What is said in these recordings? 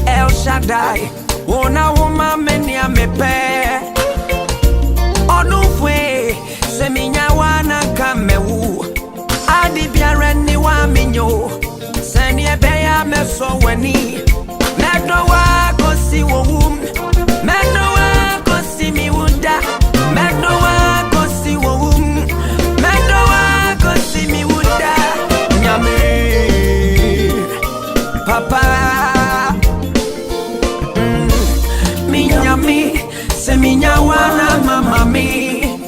El Shaddai, una woman many a me pair. Onufwe, seminya wana kamewu. Adi biareni wa minyo. Seni beya me so weni. Medo wa kosi wum. Medo wa kosi mi wuda. Medo wa kosi wum. Medo wa kosi mi wuda. Nyame Papa, minyami, se minyawana mama mi.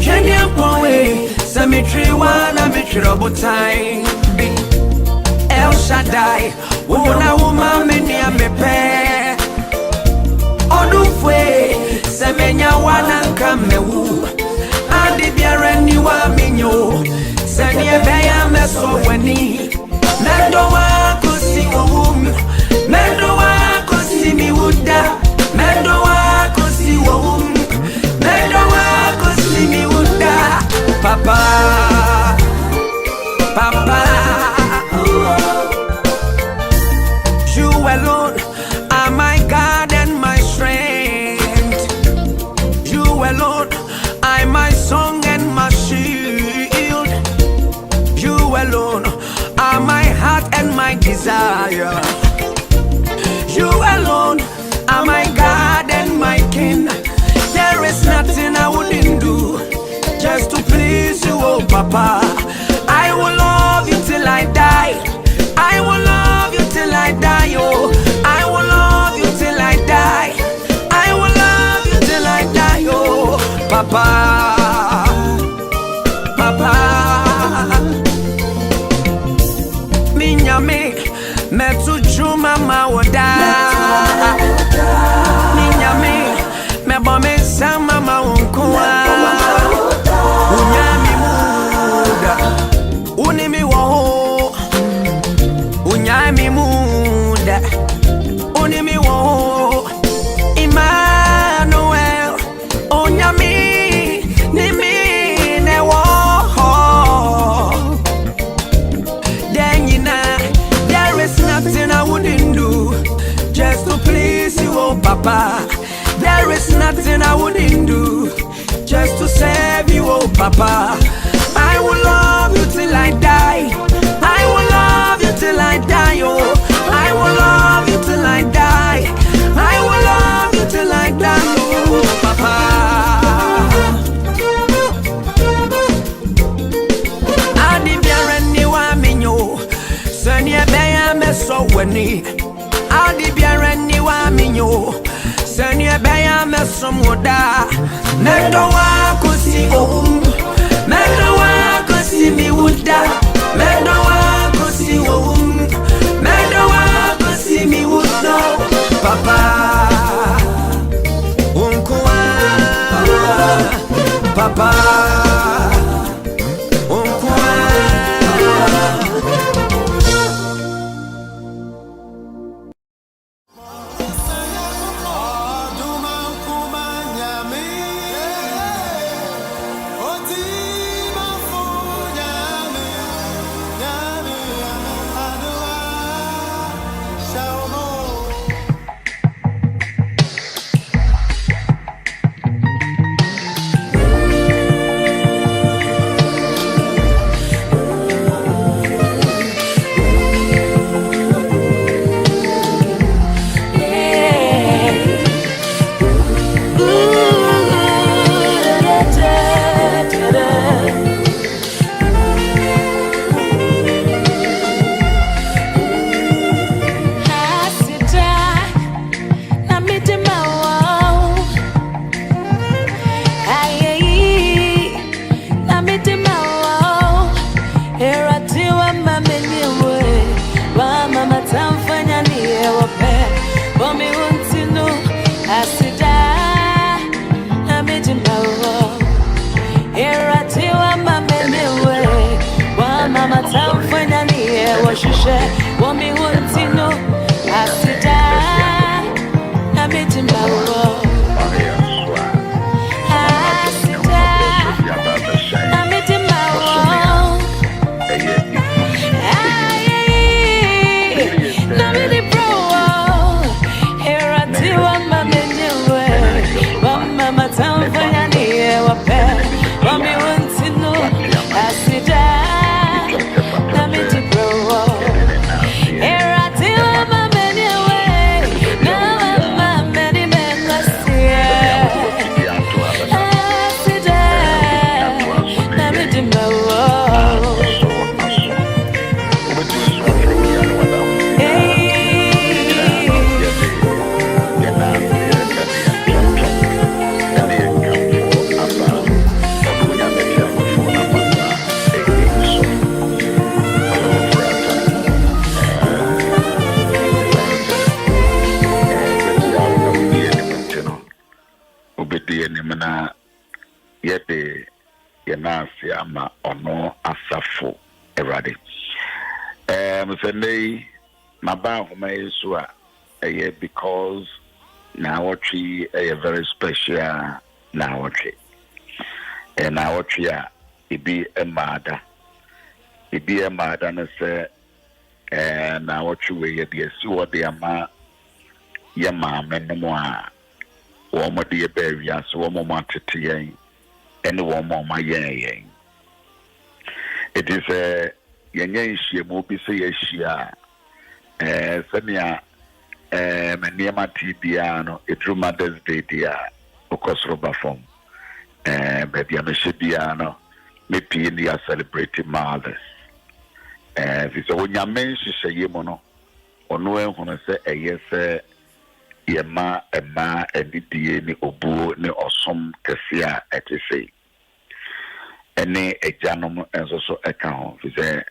Kenya poe, se mitriwana mitrobotai. El Shaddai, una woman many a mepe. Onufwe, se minyawana kamewu. Andi biareni wa minyo, se niebeya meso weni. Mendo wako si wum, mendo wako si mi wuda, mendo wako si wum, mendo wako si mi wuda. Papa, Papa, you alone are my God and my strength. You alone are my song and my shield. You alone are my heart and my desire. You alone are my God and my King. There is nothing I wouldn't do just to please you, oh Papa. I will love you till I die. I will love you till I die, oh. I Papa, Papa, Minyame, Metu Juma Mawoda, Minyame, Mebome Sama Mawunkua, Unyami Muda, Unimi Wo, Unyami Muda, Unimi Wo, Emmanuel, Unyami, Nimi Newo. Then you know, there is nothing I wouldn't do just to please you, oh Papa. There is nothing I wouldn't do just to serve you, oh Papa. I will love you till I die. I will love you till I die, oh. I will love you till I die. I will love you till I die, oh Papa. Adi biara ni wa minyo, sani ebeya meso weni. Adi biara ni wa minyo, sani ebeya meso moda. Mendo wa kusi ohum, mendo wa kusi miwuda, mendo wa kusi ohum, mendo wa kusi miwuda. Papa, unkwa, Papa, unkwa. ama ono asafo erade mfenei maba homa yesu a because na watchi very special na watchi na watchi a ibi emada na se na watchi we ye de si wo de ama ye ma menmo a wo mo de be wi so wo mo matete yen ene wo mo ma yen it is yenye nhyiemu bi se ye hia semia maniema tibia no edru Mother's Day dia okosroba form baby ameshibia no me pie ni celebrating mothers fi so wonya menhye yemo no ono ehunu se eye se yema ema edidie ni obuo ni osom kese a etese ene ejanom enso so eka ho fize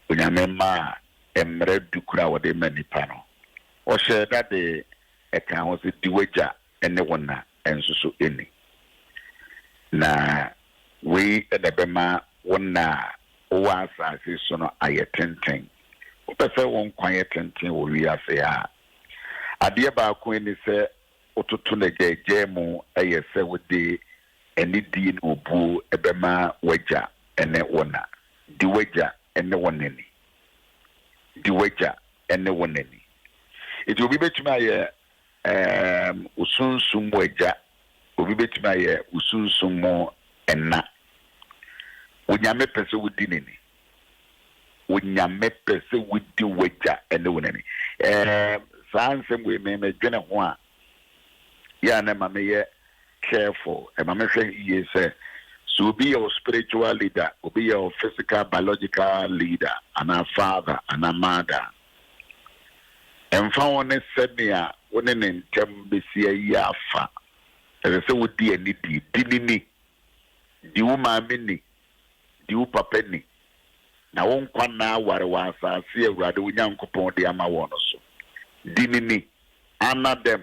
onyame ma emre dukura wode manipa no o hye dade eka ho se diweja ene wona enso so eni na we edebema wona o asase so no ayetenten o pese won kwan yetenten wo wi ase a ade ba ko ni se ototo na jeje mu ayese wode eni di obu ebema waja ene wona di waja ene wonani di waja ene wonani it obi betuma ye usunsum waja obi betuma ye usunsum mo enna onyame pese wudi nini onyame pese wudi waja ene wonani sansem we me dwene ho a ya na mame ye careful and mama say yes so be your spiritual leader or be your physical biological leader and a father and a mother and found said me when in tembesia yafa as I would be any dinini di woman mini di papa ni na won kwana ware wasa se awurade onyankopon de ama wono so dinini honor them.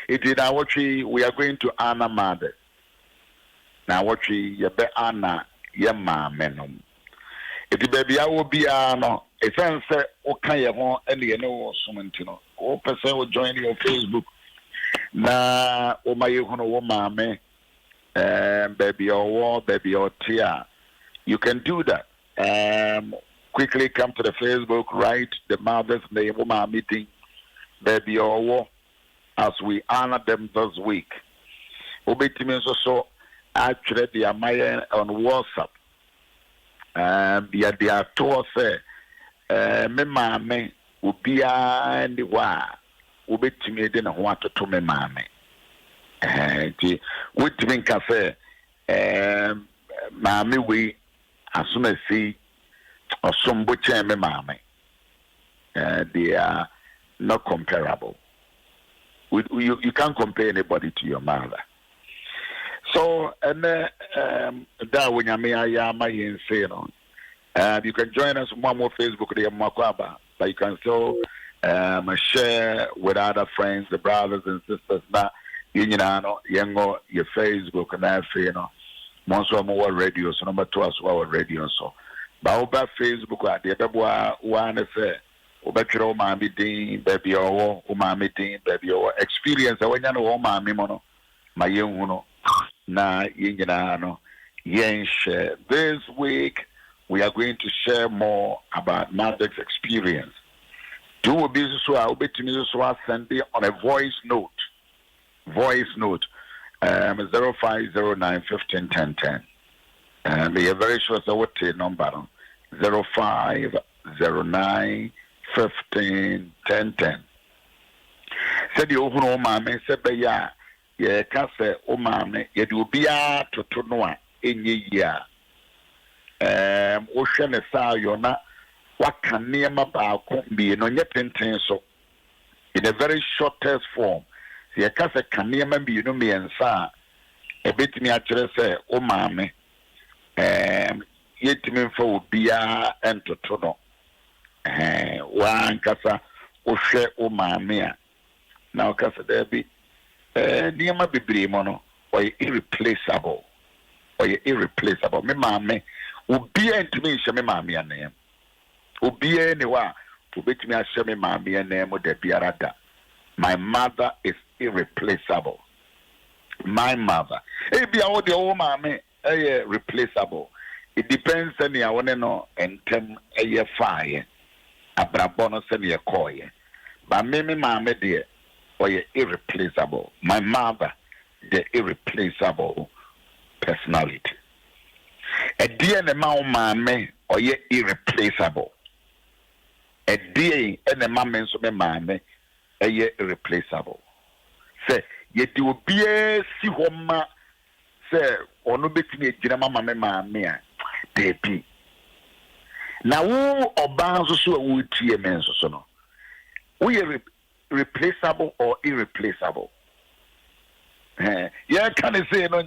It is our tree. We are going to honor mothers. Now, what tree you be honor your mom menum. It is baby. I will be no. A sense okay. You want any no something. O person will join your Facebook. Na o my you know mama. Baby or baby or tia. You can do that. Quickly come to the Facebook. Write the mother's name. Mama meeting. Baby or as we honor them this week. Obetimi so actually they are on WhatsApp. They are told say me mame ubia ndi wa obetimi de na ho atoto me mame. Ti wetimi nka say mame we asumasi osombo chen me mame. They are not comparable. You can't compare anybody to your mother. So, and that when you you can join us one more Facebook, but you can still share with other friends, the brothers and sisters. Now, you know, your Facebook and that, you know, most of our radio, so number 2 as well radio. So, but over Facebook, the other one is obetro mami din baby o mami din baby o experience when you know mami mono ma yenhuno na yengina no share. This week we are going to share more about Maddox's experience. Do business so I obetimi so send it on a voice note 0509 151010 and be very sure so what number 0509 151010. Said the overall mammy said by ya, ye can say, oh mammy, ye do be a to noa in ye year. Ocean is sayona, what can near my bow be no yet so in a very shortest form. Ye can say, can near be no me and sa a bit me actually say, oh mammy, yet me for be a and to no. One kasa oshe o mamia na kasa there be niema bebre mono or irreplaceable me mame obi antimi hye me mame anem obi eniwa obetimi ahye me mame anem de biarada. My mother is irreplaceable. My mother bia wo de o mame replaceable. It depends on ya wona no entem fire abrabono se ne yekoye ba me mama de oye irreplaceable. My mother the irreplaceable personality. A dear ne ma mama oye irreplaceable. A dear ene mama so me mama eye irreplaceable. Say ye di obi si homa say ono betimi ejina mama me mama a debi. Na wo oba so so wo tie men so no. Wo ye replaceable or irreplaceable. Yeah, can I say no?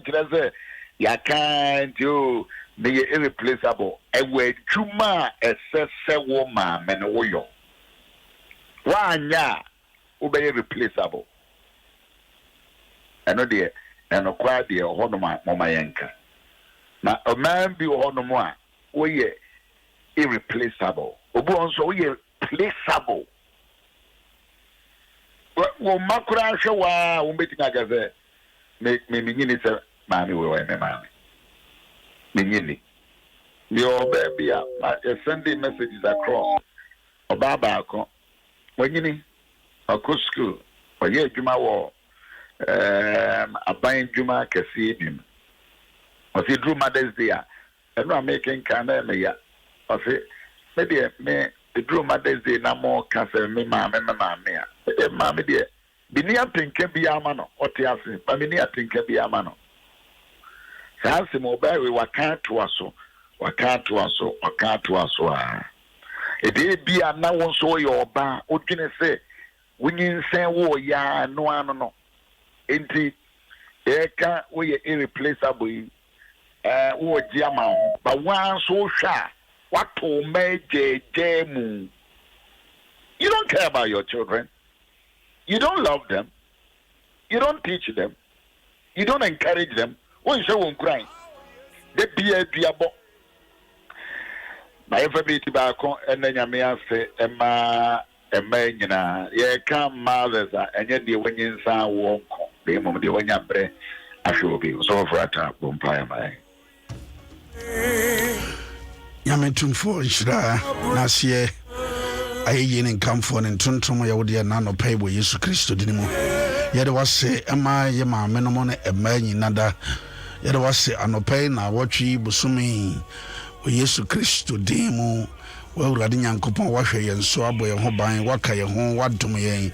You can't do the irreplaceable. A way chuma a woman and oyo. One ya obey irreplaceable. I know dear, and acquire the honoma mama yanka. Now a man be honoma, we irreplaceable. Obo so we placeable. Well, Macra show meeting a gazette. Make me begin it, mammy, will I, mammy? Begin your baby, Sunday messages across. Or Baba, when you or cook school, or yet Juma war, a buying Juma Cassidium. Or see, drew Mother's Day, and not making canna, or say, maybe the drew Mother's Day, no more cancer, me, mamma, mammy, dear. Binia pinke bi amano otiase ba binia pinke bi amano sanse mo ba we waka to aso a e dey bia na won so yo ba odwene se wonyin sen wo ya no ano no enti e ka wo ye irreplaceable wo ji ama ba wan so hwa wato mejeje mu. You don't care about your children. You don't love them. You don't teach them. You don't encourage them. When you won't cry, they be a diabo. My everybody back and then you say, Emma, ye come mothers, and yet the winning sound won't come. The moment the winning bread, I should be so for a tap, bumpire my. Yametum for Ishra, Nasie. Aye in comfort and tuntum ya wodia nano pay with Yesu Christo dinimo. Yet was say, am I yama menomone a man nada? Yet was say, anope na watchi busumi with Yesu Christo demo. Well, Radinian coupon wash and swab and hobain, waka your home, what to me,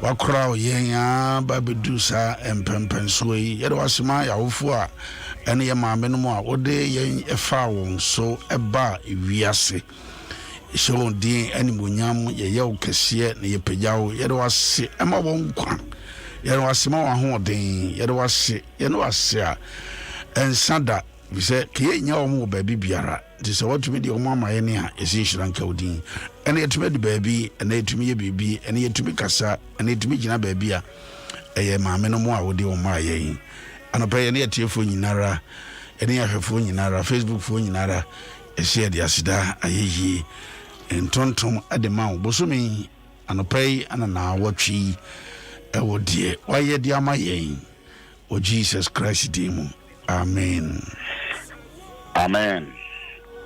what crow ya, baby dusa and pempensway. Yet was my aufua, and yama menoma, what day ye a foul, so a bar if we say. So din animunyam ye yew kese na ye pagyawo ye de wase ema won kwa ye de wase ma wa ho den ye de wase ye no wase a ensada bi se ke nya wo mo baabi biara di se watumi de wo mama ye ne a esi hyiranka odin ene yetumi de baabi ene yetumi ye bibi ene yetumi kasa ene yetumi gina baabi a eye maame no mo a wo de wo ma ye anopa ye ne yetiefo nyinara ene yahwefo nyinara Facebook fo nyinara esi de asida ayeyi entontom adema bosumi anopai anana watwi ewo die waye dia mayen o Jesus Christ dimu. Amen. Amen.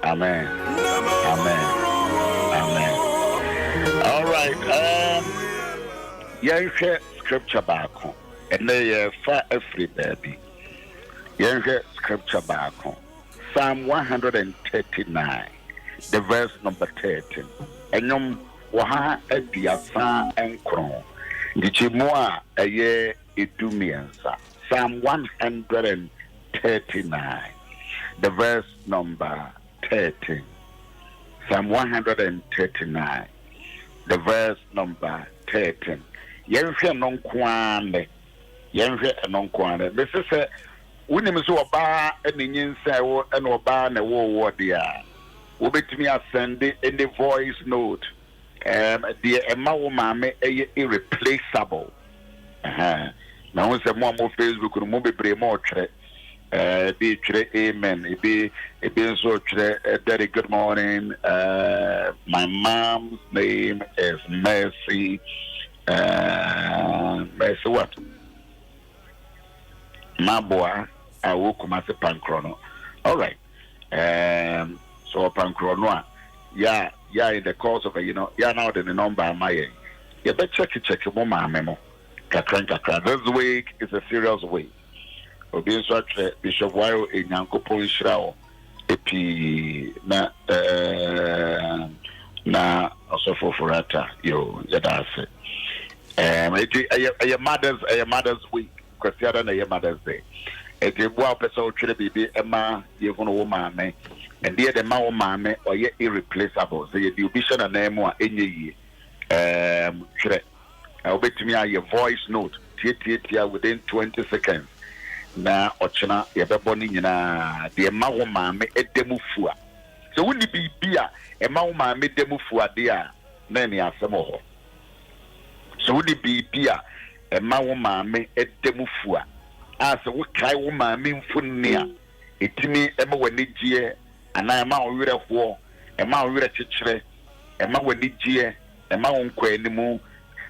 Amen. Amen. Amen. All right. Yeah, scripture back home. And they for every baby. Yeah, scripture back home. Psalm 139. The verse number 13. Enyom waha ediasa enkron. Ndichimua eye edumiensa. Psalm 139. The verse number 13. Psalm 139. The verse number 13. Yenhwe nonkwane. Yenhwe nonkwane. This is a wunim so oba eninyensa wo ena oba na wo dia. We bet me send in the voice note. The Emma woman irreplaceable. Now we say more Facebook, we be pray more. Be amen. It be so very good morning. My mom's name is Mercy. Mercy what? My boy, I will come as a pancrono. All right. So pancronoa, yeah, in the course of now the number my you better check mama memo. This week is a serious week. Obi such Bishop Wire in Yankopo Israel epi na Rev Ofori-Atta yo that's it. Mother's week because the other Mother's Day. It is what person should be Emma you gonna woman and the Mao Mame or ye irreplaceable. So you vision and name or any I'll bet me a voice note tia within 20 seconds na ochina yebeboni nyina de ma wo maame edemufua so woni bibia e ma wo maame demufua de a na ni asem ho so woni bibia e ma wo maame edemufua a so wo kai wo maame mfunni a etimi e ma wani gie ana e ma wo werɛ ho e ma wo werɛ kyekere e ma wani gie e ma wo nkwa animu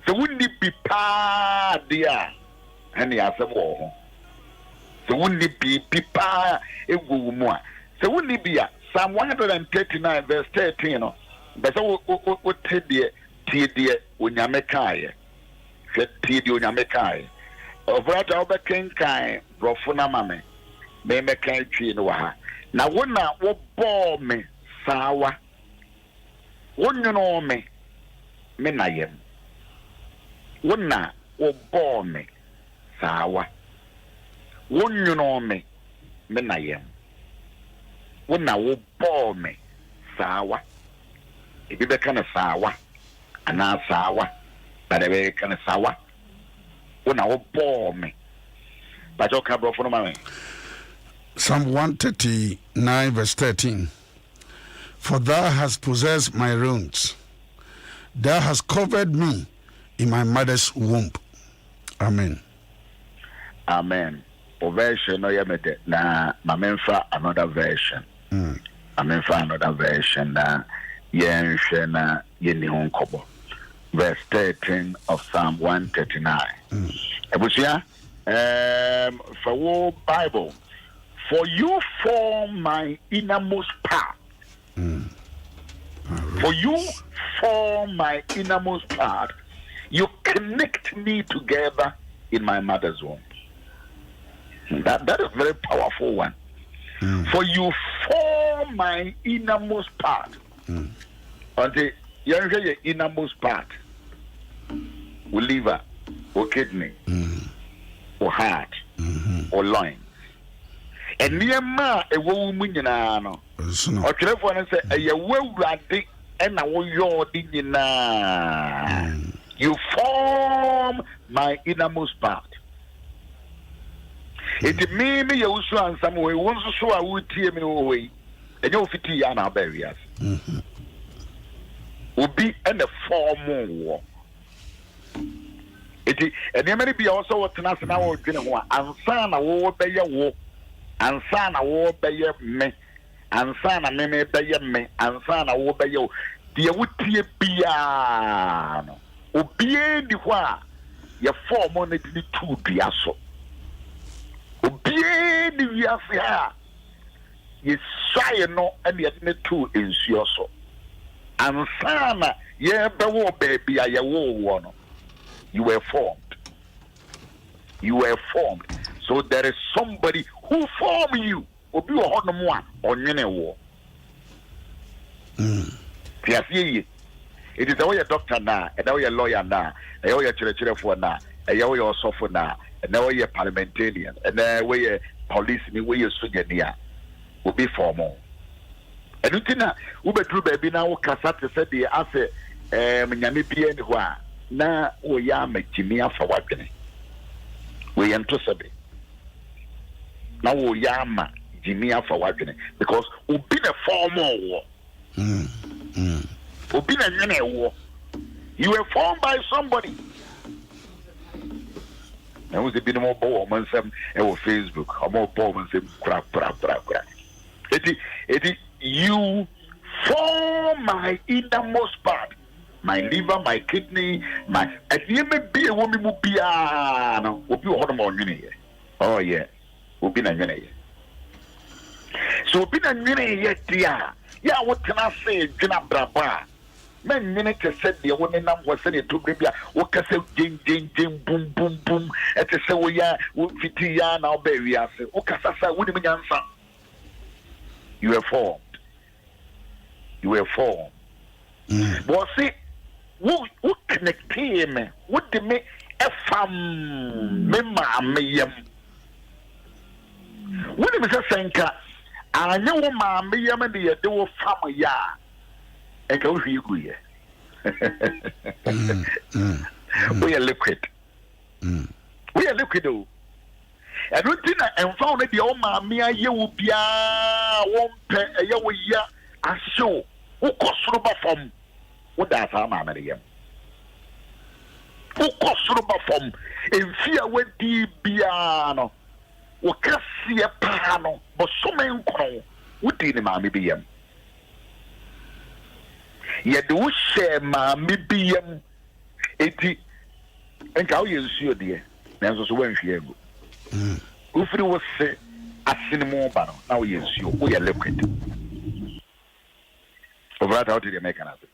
so woni bi pa de a ani asem ho so woni bi pa egu mu a so woni bi a Psalm 139 verse 13 no but so wo tie die onyame kae tie die onyame kae obrata obekenkan brofo na mame me mekan twi no ha na wona wo bo me sawa wonyono me na yem wona wo bo me sawa wonyono me na yem wona wo bo me sawa ebi be kana sawa ana sawa ba be kana sawa wona wo bo me ba jo ka bro for no mame Psalm 139 verse 13. For thou hast possessed my wounds, thou hast covered me in my mother's womb. Amen. Amen. O version no yamete na mamenfa another version. Mamenfa another version na yenhwe na yeni honkobo. Verse 13 of Psalm 139. Ebusia for wo Bible, for you form my innermost part. For you form my innermost part. You connect me together in my mother's womb. That is a very powerful one. For you form my innermost part. Until you your innermost part. Or liver, or kidney, or heart, or loins. And near ma a woman no. Or telephone say a well ready and I will your dinner. You form my innermost part. It may be you so some way once so I would tear me away. And you fiti and our barriers. Will be in the form war. It is and may be also what an hour dinner and son a war by your war. And son a war by your me, and son a meme by your me, and son a war by you. Dear would be a piano. Obey the wa, your 4 months to 2 piasso. Obey the Yafia. You shy no, and yet me 2 in Sioso. And son, yeah, baby, I war. You were formed. You were formed. So there is somebody who formed you. Obi o hono mo a onyene wo. It is a doctor na, and now you're lawyer na, and now you're for na, and now you're sofo na, and now you're parliamentarian, and now you're police, and where you're sugar will be formal. And you can Uber Drew baby now Casata said the answer, Yami Pian na we are making me for what we anticipate. Now we are Jimmy for what because we've been a formal war. We've been a war. You were formed by somebody. There was a bit more ball on some Facebook, or more ball on some crap. It is you form my innermost part. My liver, my kidney, my. If you may be a woman, will be a oh, yeah. We've been a minute. So, been a minute yet, dear. Yeah, what can I say? Jina Braba. Men minute said the woman was saying to Bibia. What can I say? Jing, boom, boom, boom. At the say, we are, Fitia now, baby. I say, what can I say? What do you mean, answer? You were formed. You were formed. Was it? What connect him? What did me? Me when it was a senka, I know my mamma, me a do family ya, and go for you. We are liquid. We are liquid. And we did and found the old mamma, you will be one pay a year as show. Who cost rubber from what that's our mamma again? Who cost rubber from in fear with the piano? What can see a piano, but so many crow. What did the mammy be? Yet do share mammy be 80 and how you see dear. There's also when she go. If it was say a cinema battle, now yes, we are liquid. Over that, how did you make an answer?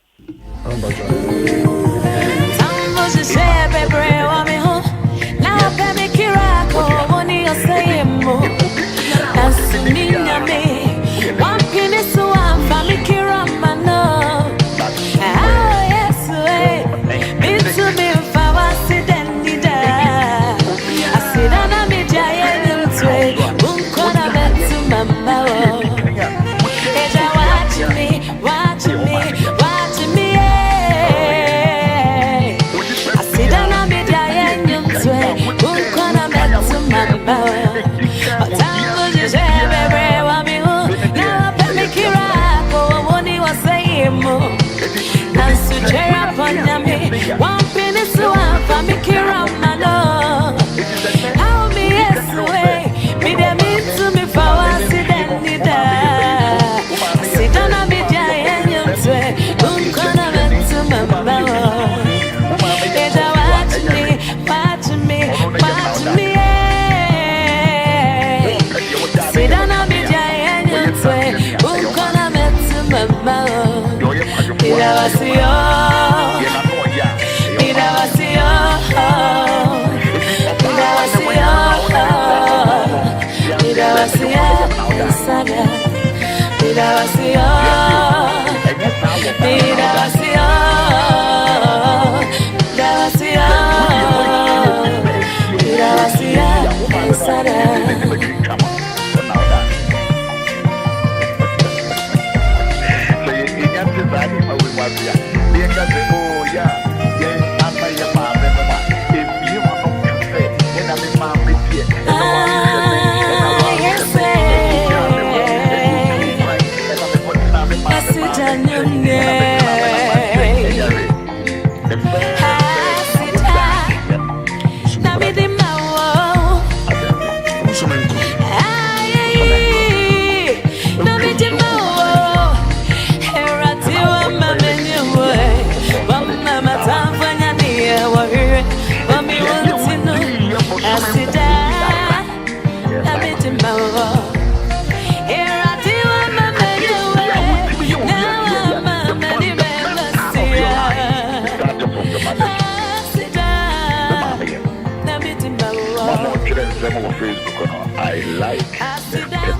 I like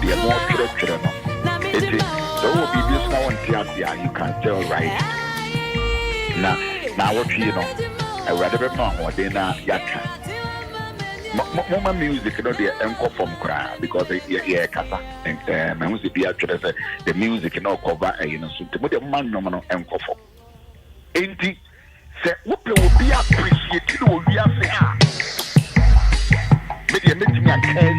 the more children. You can tell right now what you know. I rather know what they now yaka. Mama music, you know, the encore from cry because yeah, kasa and my music be actually the music, you know, cover you know, so the man no encore for. Ain't it? Say what will be appreciated will be a fair. Maybe make me a care.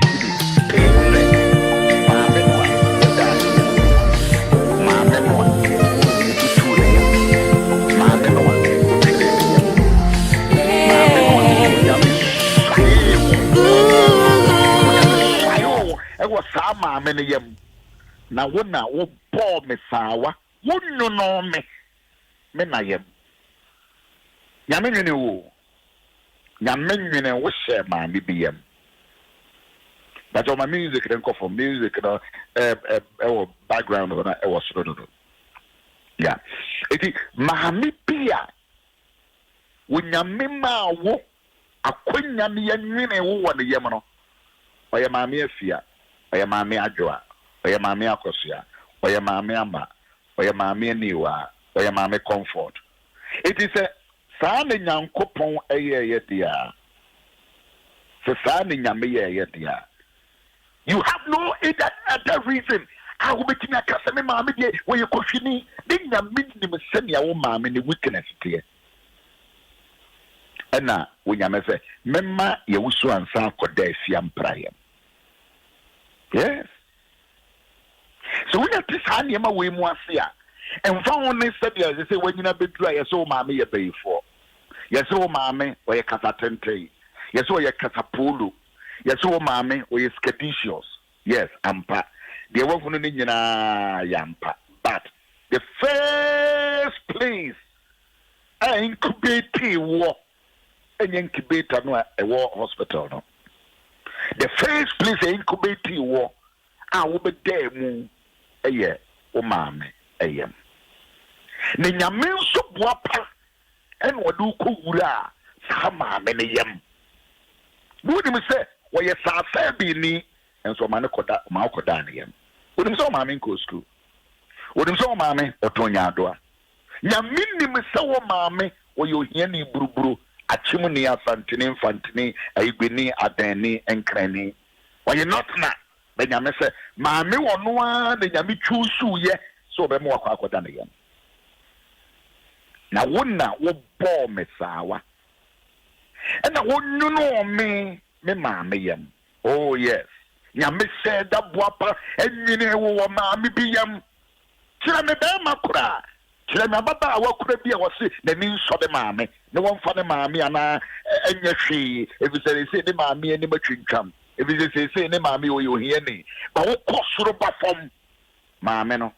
Sama many yam. Now, when I will pour me sour, wouldn't you know me? Men I am. Yamin, you Yamin, wish my BBM. But on my music, then go for music, background, I was yeah. It is Mahami Pia. When Yamima wo, a queen Yami and one the Yamano, or Yamami Fia. Oya mami adwa, oya mami akosia, oya mami ama, oya mami niwa, oya mami comfort. It is a sane nyankopon eye dia. Se sane nyame ye dia. You have no other reason. I will be me akasa me mami de we you kofini, de nyame ni me sene ya wo mami ni weakness tie. ena wonyame se memma ye wusu ansa akoda afia mpraye. Yes. So when you tell me we muasia, and found ne said yes, say when you na bedru yes o maame ye bayfo. Yes o maame o ye kasatente. Yes o ye kasapulu. Yes o maame o ye skadicious. Yes, ampa. The one no nyina yampa. But the first place I incubate war and incubator no a war hospital no. The first place I incubate war I will be there mu eye o maame eyem. Ne nyame so boapa en wadu ko wura sa maame ne yem. Wodi me se wo ye sa fa bi ni enso ma ne koda ma koda ne yem. Wodi me se o maame nko school. Wodi me se o maame otonya adoa. Nyame ni me se wo maame wo ye ohia ni buruburu achim ni afantini infantini aigwini adani enkrani. Wo ye not na be nyame se maame wono a de nyame twusu ye so be mo akoda ne yem. Na wonna wo bo me sawa. And I won't know me maame yam. Oh yes. Nyame said that boapa and you know what maame be yam. Tira me be makura. Tira me baba wa kura bi a wose the means of the maame. No one for the maame ana enya hwe. If you say the maame ani matwintwam. If you say the maame o yo hie ni. Ba wo kosoro ba fam. Maame no.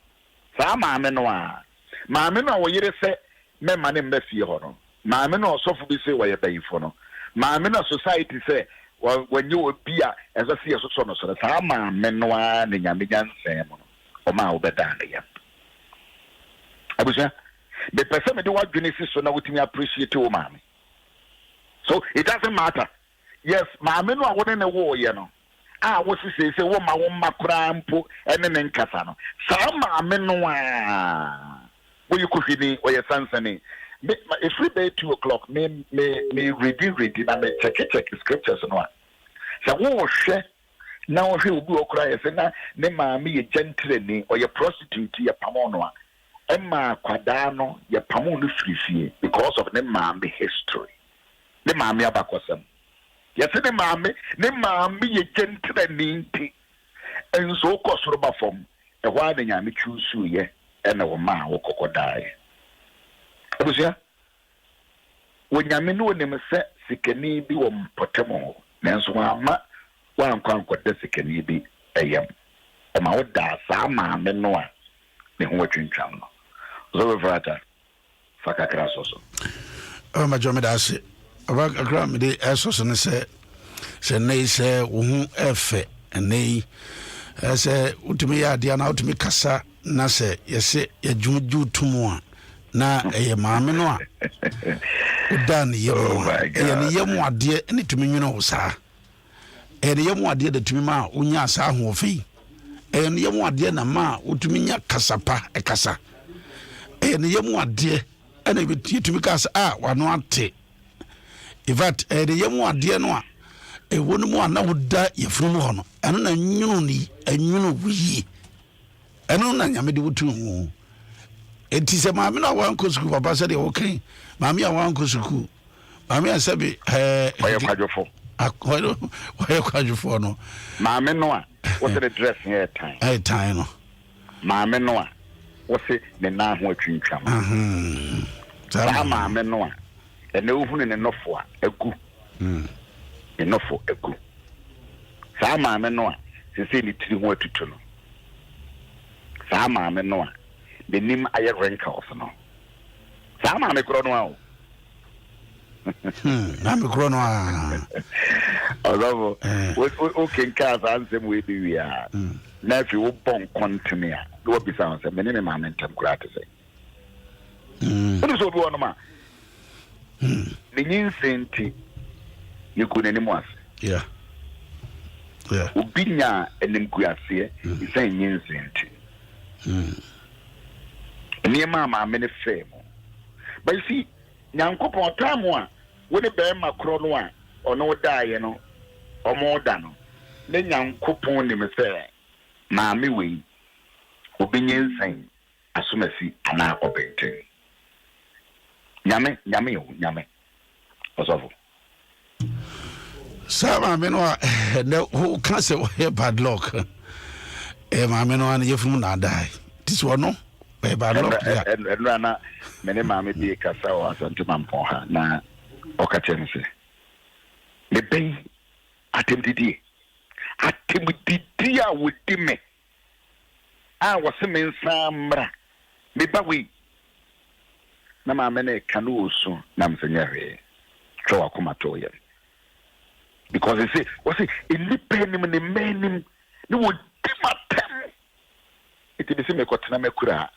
Sa maame no a. Maame no wo yire se me mane mbefie ho no. Maame no osofu bi se wo ye bayifo no. Maame no society say when you be as a see so no so sa maame no a ne nyame nyansem no. O ma wo beda ne ya. Abuja the person me do what genesis so na wotimi appreciate o maame. So it doesn't matter. Yes, maame no a wo ne wo ye no. Ah wo se wo ma wo makura mpo ene ne nkasa no. Sa maame no a wo you could ni or your sansani. If we be 2 o'clock, me reading na me check scriptures no. So wo hwe na wo hwe obi okra ye se na ne maame ye gentle ni or ye prostitute ye pamono a. Emma kwada no ye pamono frifie because of ne maame history. Ne maame abakosam. Ye se ne maame ye gentle ni nti. Enso kosoro ba fom. E hwa na nyame chusu ye ena wo ma wo kokodai. Abusia wonyame no ne mse sikani bi wo mpotemo nanso ama wankwan kwada sikani bi ayam ma wo da sa maame no a ne ho atwintwam no Rev Ofori-Atta fakakra soso ma jome da se akra me de soso ne se nei se wo hu efe nei se utumi ya dia na utumi kasa na se yese ya juju tumu a na maame no a udan yemu ne yemu ade ne tumi nwene wo saa ne yemu ade da tumi ma unya saa ho ofi ne yemu ade na ma utumi nya kasapa kasa ne yemu ade na bitumi kasa wano ate ivat ne yemu ade no a wonu mu ana woda yefunu ho no eno na nwunu ni anwunu wuyi eno na nyame de wotu ho enti se maame na wan ko suku papa se de okay maame ya wan ko suku maame ya sabi oye kwadwofo oye kwadwofo no maame no a wo se dress here time no maame no a wo se ne na ho atwintwam sa maame no a ene ohunu ne nofo a agu enofo agu sa maame no a se ni tiri ho atutu no sa maame no a the name aye wrinkles no sa maame kro no a na me kro no a although okay cars ansem we be we are na fi wo bon kontine a wo bi sa ansem me ne maame ntam kra te say ono so bi wono ma the nyinsenti yekune mu ase yeah obinya enim kuase isan nyinsenti niema maame ne femo but you see nyankopon tamu a wo ne be makro no a ono daaye no omo da no ne nyankopon ne me se maame we obinya nsan asomasi ana obente nyame Osofo. Sir, I mean, who can't say bad luck? My men on you from not die. This one, no, bad luck. And Rana, many mammy be Cassa or Santaman for her. Now, Occatense. The bay attempted ye. Attempted dear with me. I was a man, Sambra. Maybe we. Nama mene canoes, Namsenere. Troa comatoya. Because they say, what's it? In the pen and the men, you would give a pen. It is a cotana cura.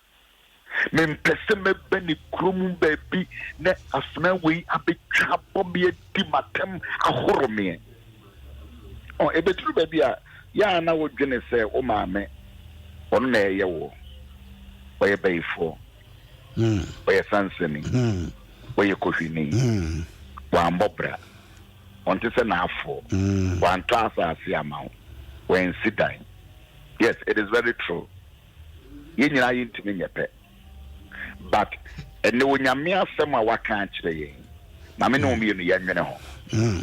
Men pessime benny crum baby, ne afna way a big chap be a timatem a horror. Oh, a bit true baby. Ya na would gonna say, oh, mamma, on there, yo, where you pay for, where your son sending, where your coffee name, one bobra. On to say now for one transfer amount when sit down. Yes, it is very true. You know, you to me, but and when you mere summer, what can't you? Mamma no me in the young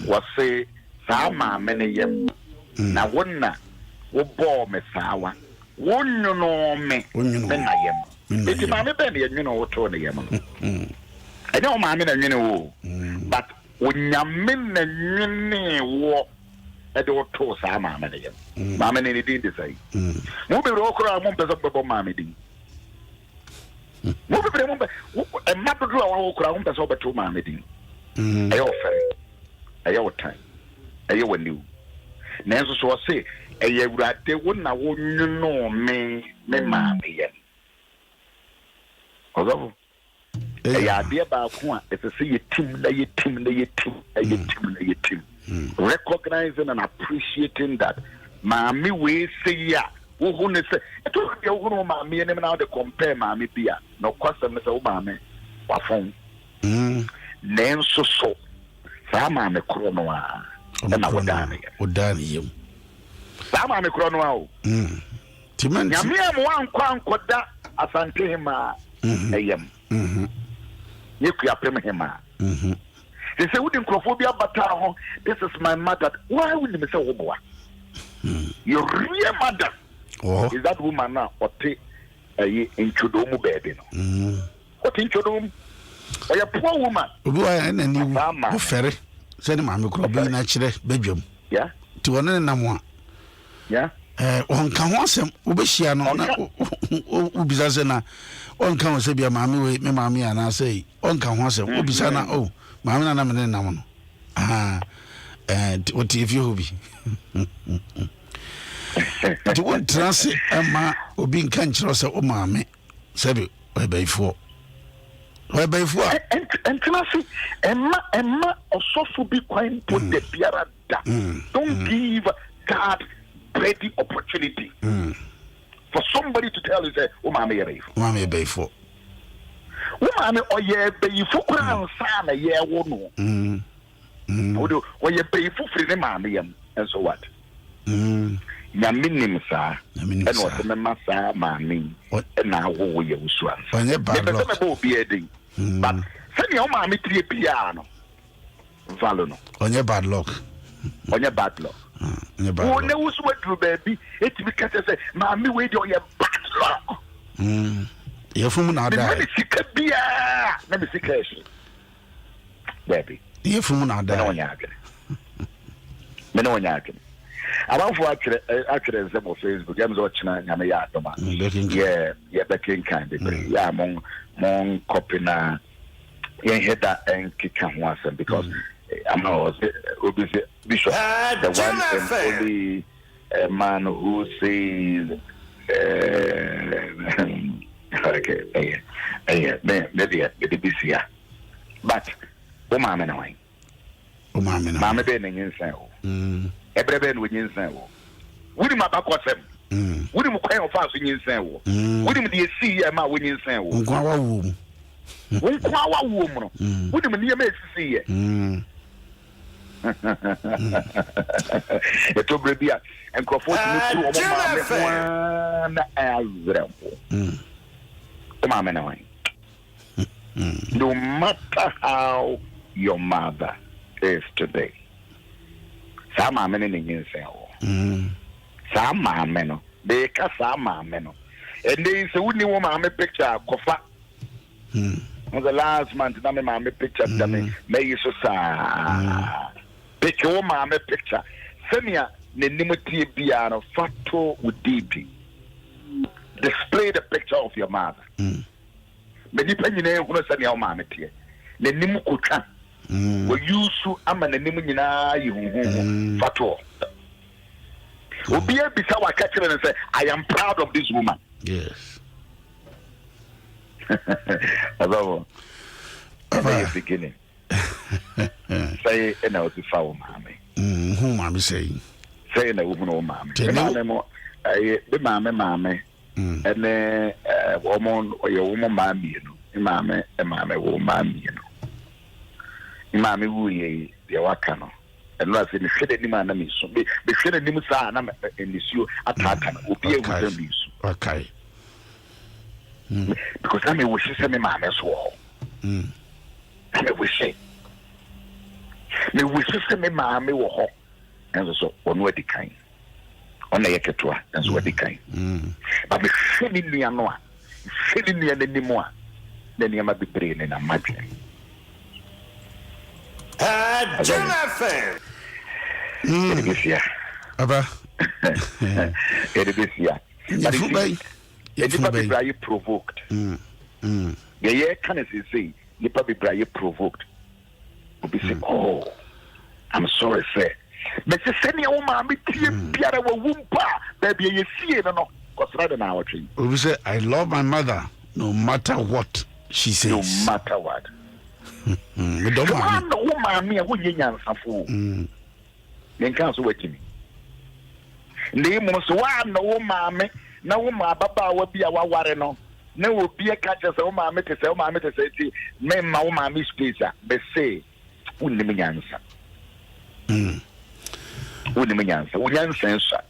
was say, Sama many yem. Now, one na, what bore me sour. One you know me, when I am. It's a mammy benny, and you know what told the I know mammy and you know, but when you mean the war at the toast, I'm mammy. Mammy, any did to say. Movie rocker, I won't better about mammy. Movie remember, and not to draw our crown, that's over to mammy. I offer, I owe time, I owe new. Nancy so I say, a year right there wouldn't I wouldn't know me, mammy. Although. Yeah, dear Bakwa, it's a see a team, recognizing and appreciating that Mammy we say, yeah, who say, I told you, Mammy, and now they compare Mammy Bia, no question, Mr. Obama, what phone? Name so, Sama me chronoa, and I would done you. Sama me chronoa. Timon, Yamia, one crown could that, as I tell him, I am. You could have him. They say, wouldn't Crophobia Batao? This is my mother. Why wouldn't you say, oh, boy? Your real mother is that woman now, or take a inchudomu baby. What inchudum? Or a poor woman? And you ferry. Send him, I'm a natural bedroom. Yeah, to an enamor. Yeah. On can once him, Ubishiano, Ubizazena. On can say, be a mammy, me mammy, and I say, on can once him, Ubisana, oh, mamma, and I'm an enamor. Ah, and what if you be? But what transit Emma or being cancerous or mammy, Sabi, where by four. Where by four? And can I say, Emma, or so be quite put the Pierre. Don't give God ready opportunity for somebody to tell you say, "Oh, mommy, mommy, bay for." Oh, mommy, oh yeah, bay for crown sana yeah, wono. Oh, yeah, bay for free, mommy, and so what? Ya minim sa, and what the massa, mammy, and now who you swan. When you're bad luck, but send your mommy to a piano. Valono. On your bad luck. On your bad luck. Oh, no, what to baby? It's because I say, Mammy, wait on your bad luck. You're from another. Let me see cash. Baby, you're from another. Menoyagan. I want for actually example Facebook. I'm watching Adom Ahengua. Yeah, Becking kind of. Yeah, among copying. Yeah, head that and kick him once because. I'm not Bishop, the one and only man who says, okay, maybe here. But, Mamma, Mamma Benning in San. Every Ben with Insan. Wouldn't my back was him? Wouldn't you quite fast in Insan? Wouldn't you see a man winning San? Won't quite woman. Wouldn't you make see it? It will be a and Crawford no matter how your mother is today. Sama mene ni nyinsen wo. Sama meno. They ka sama meno. And they say wuni wo ma me picture kofa. On the last month na me ma me picture da me yiso sa. Picture wo ma me picture. Senia ne nimutie bia no fato udipi. Display the picture of your mother. Me di nyina ehunu senia wo ma me tie. Ne nimu kotwa. We yusu ama ne nimu nyina yihuhu fato. Obia bisa wa catch and say I am proud of this woman. Yes. Although at the beginning. Say and I was foul mommy. Who mommy saying? Say and a woman or mommy. The mammy and then woman or your woman mammy, you know. Mammy and mammy will mammy, you know. Mammy woo ye the wakano. And was in the shitty man, so be shitty Nimusa in this you attack will be able to be so. Okay. Because I may wish to send me mamma's wall. I may wish it. May wish to send me mammy wall. And so on what the kind. On the Yakatua, and so what the kind. But be shitting me anoa, shitting me anymore. Then you might be brain and I'm imagining. Adom FM. It is here. Aba. It is here. But nipa be bra provoked. Yeah, can say nipa be bra provoked. Obi say, oh, I'm sorry, sir. But say send your mama tie biara wa wumpa, baby you see no cause rather na watching. Obi say I love my mother no matter what she says. No matter what. Me don't mind. No woman me wo nyansanfo. Nen kan so wakimi. Ne mo so wa no woman me na wo ma baba wa bia wa ware no na wo bia ka che se wo ma me te se ti me ma wo ma me space a be say wonni me nyansa wonni me nyansa wo nyansa nsa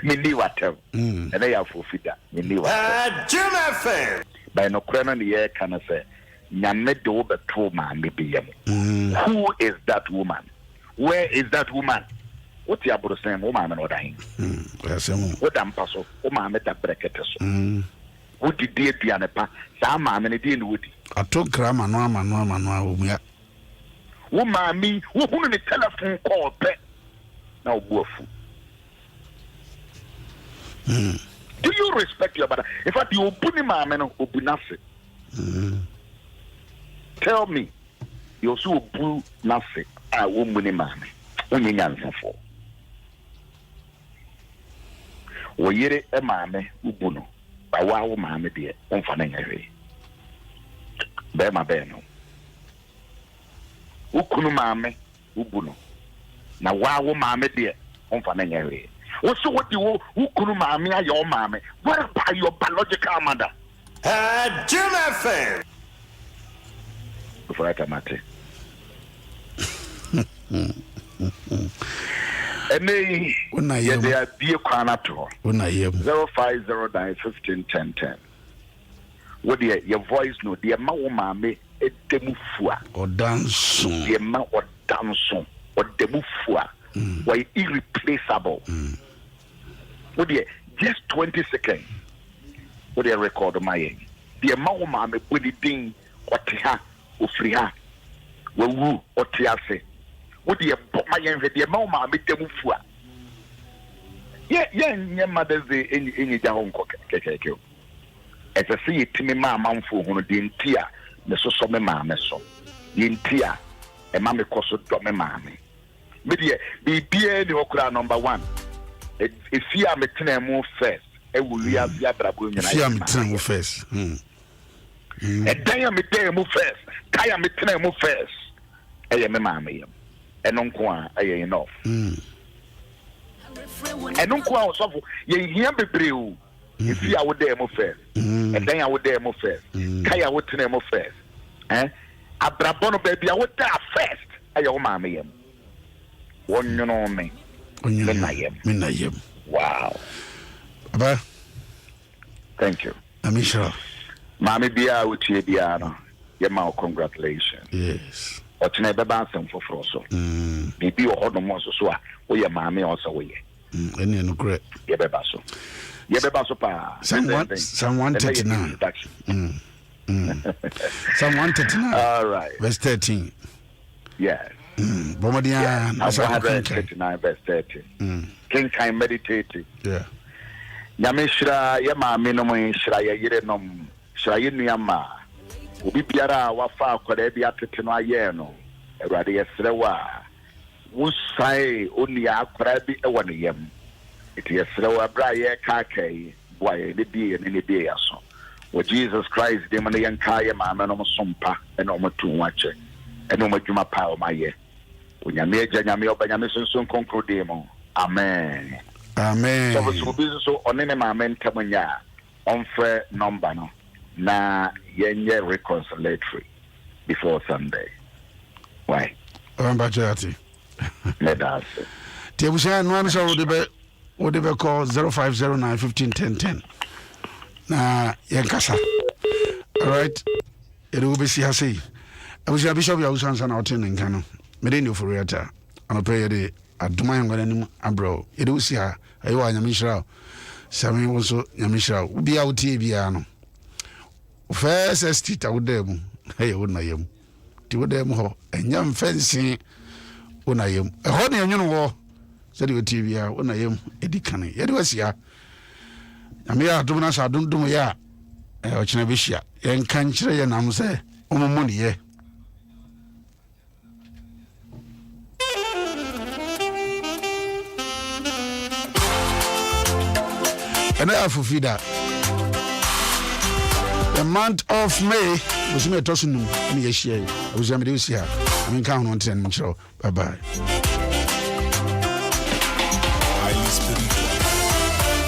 me ni watem na ya fofida me ni watem Adom FM. by no krana ne ye kana se nyame de wo beto ma me bia mo. Who is that woman? Where is that woman? What you are saying, woman, and what I what I'm puzzled, woman, met a bracket. What did dear Pianepa? Some man and a deal with it. I took grammar, no, Woman, me, who on the telephone call pet. Now, woeful. Do you respect your brother? In fact, you open him, man, open nothing. Tell me, you also open nothing. I won't win him, man. Only answer for. Oyere emame ubuno bawa wo mame de onfa na nyahwe be ma be no ukunu mame ubuno na wa wo mame de onfa na nyahwe wo so wodi wo ukunu mame ayo mame what about your biological mother? Adom FM. Ofori-Atta mate and they are dear Quanato 05091511010. What your voice no, dear Mawame, a demufua or dance, dear Ma or danson or demufua, why irreplaceable. What dear just 20 seconds. What dear record of my end, dear Mawame, with it ding or tia or freeha, woo or tiase. What do you put my young lady? Mamma, make them move. Yeah, mother's day in your own cock. As I see it to me, mamma, for who didn't tear, the so me mamma, so didn't tear, and mamma cost to me mammy. But yeah, be beer the okra number one. If you are making a move first, I will have Yabrabu and first. And then move first. Kaya me move first. I am a mammy. And uncle, I enough. And uncle, also, ye hear me brew. If you are with them first, and then I would them first. Kaya would to them first. Abrabono baby, I would die first. I am mammy. One you know me. I am. Wow. Thank you. I'm sure. Mammy, be out with you, Diana. Yema, congratulations. Yes. Or to never bounce them for Froso. Maybe or hold no more so. Oh, your mammy also way. Any no great. Yebebaso. Yebebaso pa. Psalm 139. Psalm 139. All right. Verse 13. Yes. Bomadia. 139 verse 13. King kind meditating. Yeah. Yamishra Yama Minum Shra Yerenom Shra Yama. Ubi Biara Wafa Korebi Atino Yeno. Radia Srewa. Wusai Unia Korebi Ewaniyem. It is Srewa Braye Kake. Why the be and any day so. With Jesus Christ, Demon and Kaya Mamma Sumpa and Oma Tuwache and Oma Juma Power my year. When you made Jamio Benjamin soon conclude demo. Amen. Amen. So on any moment, Tamanya, unfair number no. Na yenye reconciliatory before Sunday. Why? Ambajati. Let us. Tebusha no answer would be call 0509 151010. Na yankasa. All right. It will be see. I was a bishop of Usan and Outin and Cano. Rev Ofori-Atta. I'm a prayer de Adom Ahengua abro. It will see her. I want Yamishra. Sammy also Yamishra. Be out Tibiano. First estate out there. Hey, Unayam. To them ho. And young fancy Unayam. A honey and you know. Said you TV. Unayam. Edicani. It was ya. Amia Dominas, I don't do ya. Ochinabishia. And country and I'm say, money, yeah. And I have feeder. The month of May was me tossing in the year. I was a Medusa. I mean, count on 10. Bye bye.